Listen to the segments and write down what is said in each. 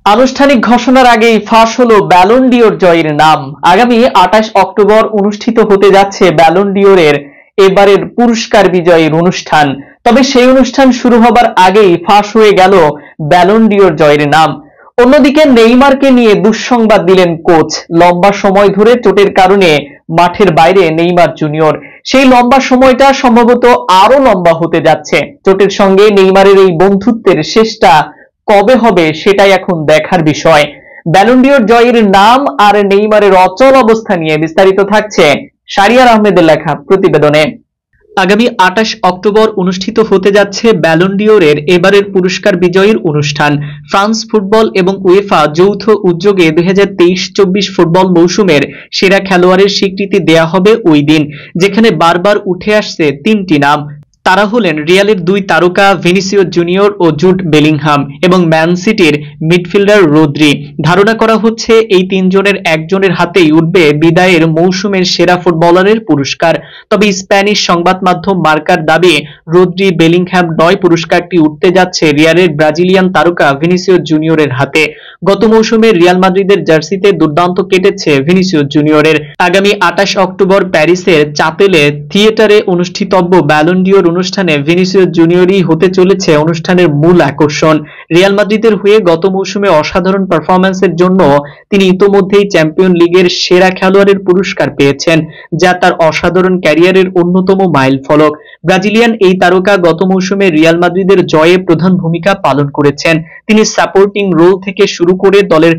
আনুষ্ঠানিক ঘোষণার আগেই ফাঁস হলো ব্যালন ডিওর জয়ীর নাম। আগামী 28 অক্টোবর অনুষ্ঠিত হতে যাচ্ছে ব্যালন ডিওরের এবারের পুরস্কার বিজয়ীর অনুষ্ঠান। তবে সেই অনুষ্ঠান শুরু হবার আগেই ফাঁস হয়ে গেল ব্যালন ডিওর জয়ীর নাম। অন্যদিকে নেইমারকে নিয়ে দুঃসংবাদ দিলেন কোচ। লম্বা সময় ধরে চোটের কারণে মাঠের বাইরে নেইমার জুনিয়র। সেই লম্বা সময়টা সম্ভবত আরো লম্বা হতে যাচ্ছে। চোটের সঙ্গে নেইমারের এই বন্ধুত্বের শেষটা কবে হবে সেটাই এখন দেখার বিষয়। ব্যালন ডিওর জয়ের নাম আর নেইমারের অচল অবস্থা নিয়ে বিস্তারিত থাকছে শারিয়ার আহমেদের লেখা প্রতিবেদনে। আগামী 28 অক্টোবর অনুষ্ঠিত হতে যাচ্ছে ব্যালন ডিওরের এবারের পুরস্কার বিজয়ীর অনুষ্ঠান। ফ্রান্স ফুটবল এবং উয়েফা যৌথ উদ্যোগে 2023-24 ফুটবল মৌসুমের সেরা খেলোয়াড়ের স্বীকৃতি দেয়া হবে ওই দিন, যেখানে বারবার উঠে আসছে তিনটি নাম। তারা হলেন রিয়ালের দুই তারকা ভিনিসিয়াস জুনিয়র ও জুড বেলিংহাম এবং ম্যান সিটির মিডফিল্ডার রদ্রি। ধারণা করা হচ্ছে এই তিনজনের একজনের হাতেই উঠবে বিদায়ের মৌসুমের সেরা ফুটবলারের পুরস্কার। তবে স্প্যানিশ সংবাদ মাধ্যম মার্কার দাবি, রদ্রি বেলিংহাম নয়, পুরস্কারটি উঠতে যাচ্ছে রিয়ালের ব্রাজিলিয়ান তারকা ভিনিসিয়াস জুনিয়রের হাতে। গত মৌসুমে রিয়াল মাদ্রিদের জার্সিতে দুর্দান্ত কেটেছে ভিনিসিয়াস জুনিয়রের। আগামী 28 অক্টোবর প্যারিসের চাপেলে থিয়েটারে অনুষ্ঠিতব্য ব্যালন ডিওর অনুষ্ঠানে ভিনিসিয়াস জুনিয়রই হতে চলেছে অনুষ্ঠানের মূল আকর্ষণ। রিয়াল মাদ্রিদের হয়ে গত মৌসুমে অসাধারণ পারফরম্যান্সের জন্য তিনি ইতোমধ্যেই চ্যাম্পিয়ন লিগের সেরা খেলোয়াড়ের পুরস্কার পেয়েছেন, যা তার অসাধারণ ক্যারিয়ারের অন্যতম মাইলফলক। ব্রাজিলিয়ান এই তারকা গত মৌসুমে রিয়াল মাদ্রিদের জয়ে প্রধান ভূমিকা পালন করেছেন। তিনি সাপোর্টিং রোল থেকে শুরু করে দলের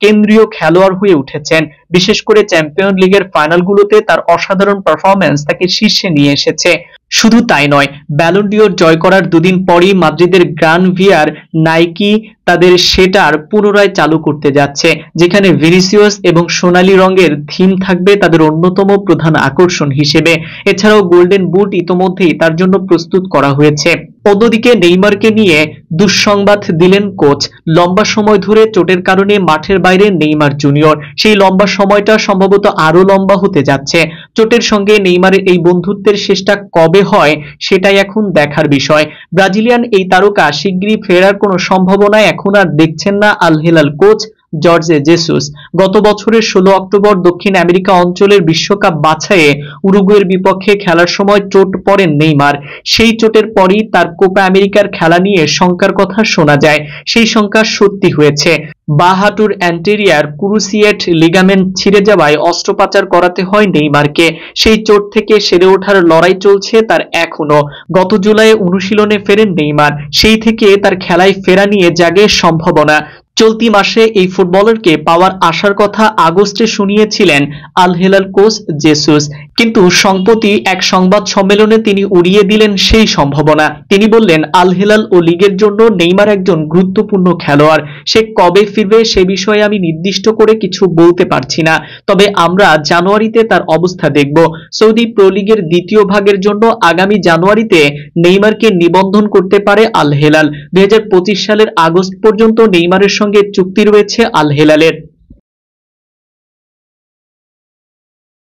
কেন্দ্রীয় খেলোয়াড় হয়ে উঠেছেন। বিশেষ করে চ্যাম্পিয়ন লিগের ফাইনালগুলোতে তার অসাধারণ পারফরম্যান্স তাকে শীর্ষে নিয়ে এসেছে। শুধু তাই নয়, ব্যালন ডিওর জয় করার দুদিন পরই মাদ্রিদের গ্রান ভিয়ার নাইকি তাদের সেটার পুনরায় চালু করতে যাচ্ছে, যেখানে ভিনিসিয়াস এবং সোনালী রঙের থিম থাকবে তাদের অন্যতম প্রধান আকর্ষণ হিসেবে। এছাড়াও গোল্ডেন বুট ইতোমধ্যেই তার জন্য প্রস্তুত করা হয়েছে। অন্যদিকে নেইমারকে নিয়ে দুঃসংবাদ দিলেন কোচ। লম্বা সময় ধরে চোটের কারণে মাঠের বাইরে নেইমার জুনিয়র। সেই লম্বা সময়টা সম্ভবত আরো লম্বা হতে যাচ্ছে। চোটের সঙ্গে নেইমারের এই বন্ধুত্বের শেষটা কবে হয় সেটাই এখন দেখার বিষয়। ব্রাজিলিয়ান এই তারকা শিগগিরই ফেরার কোনো সম্ভাবনা এখন আর দেখছেন না Al Hilal coach Jorge Jesus. গত বছরের 16 অক্টোবর দক্ষিণ আমেরিকা অঞ্চলের বিশ্বকাপ বাছাইয়ে উরুগুয়ের বিপক্ষে খেলার সময় চোট পড়েন নেইমার। সেই চোটের পরই তার কোপা আমেরিকার খেলা নিয়ে শঙ্কার কথা শোনা যায়। সেই শঙ্কা সত্যি হয়েছে। বাঁ হাঁটুর অ্যান্টেরিয়ার ক্রুসিয়েট লিগামেন্ট ছিঁড়ে যাওয়ায় অস্ত্রোপচার করাতে হয় নেইমারকে। সেই চোট থেকে সেরে ওঠার লড়াই চলছে তার এখনো। গত জুলাইয়ে অনুশীলনে ফেরেন নেইমার। সেই থেকে তার খেলায় ফেরা নিয়ে জাগে সম্ভাবনা। চলতি মাসে এই ফুটবলারকে পাওয়ার আশার কথা আগস্টে শুনিয়েছিলেন আল হিলাল কোচ জেসুস, কিন্তু সম্প্রতি এক সংবাদ সম্মেলনে তিনি উড়িয়ে দিলেন সেই সম্ভাবনা। তিনি বললেন, আল হিলাল ও লিগের জন্য নেইমার একজন গুরুত্বপূর্ণ খেলোয়াড়। সে কবে ফিরবে সে বিষয়ে আমি নির্দিষ্ট করে কিছু বলতে পারছি না, তবে আমরা জানুয়ারিতে তার অবস্থা দেখব। সৌদি প্রো লিগের দ্বিতীয় ভাগের জন্য আগামী জানুয়ারিতে নেইমারকে নিবন্ধন করতে পারে আল হিলাল। 2025 সালের আগস্ট পর্যন্ত নেইমারের সঙ্গে চুক্তি রয়েছে আল হিলালের।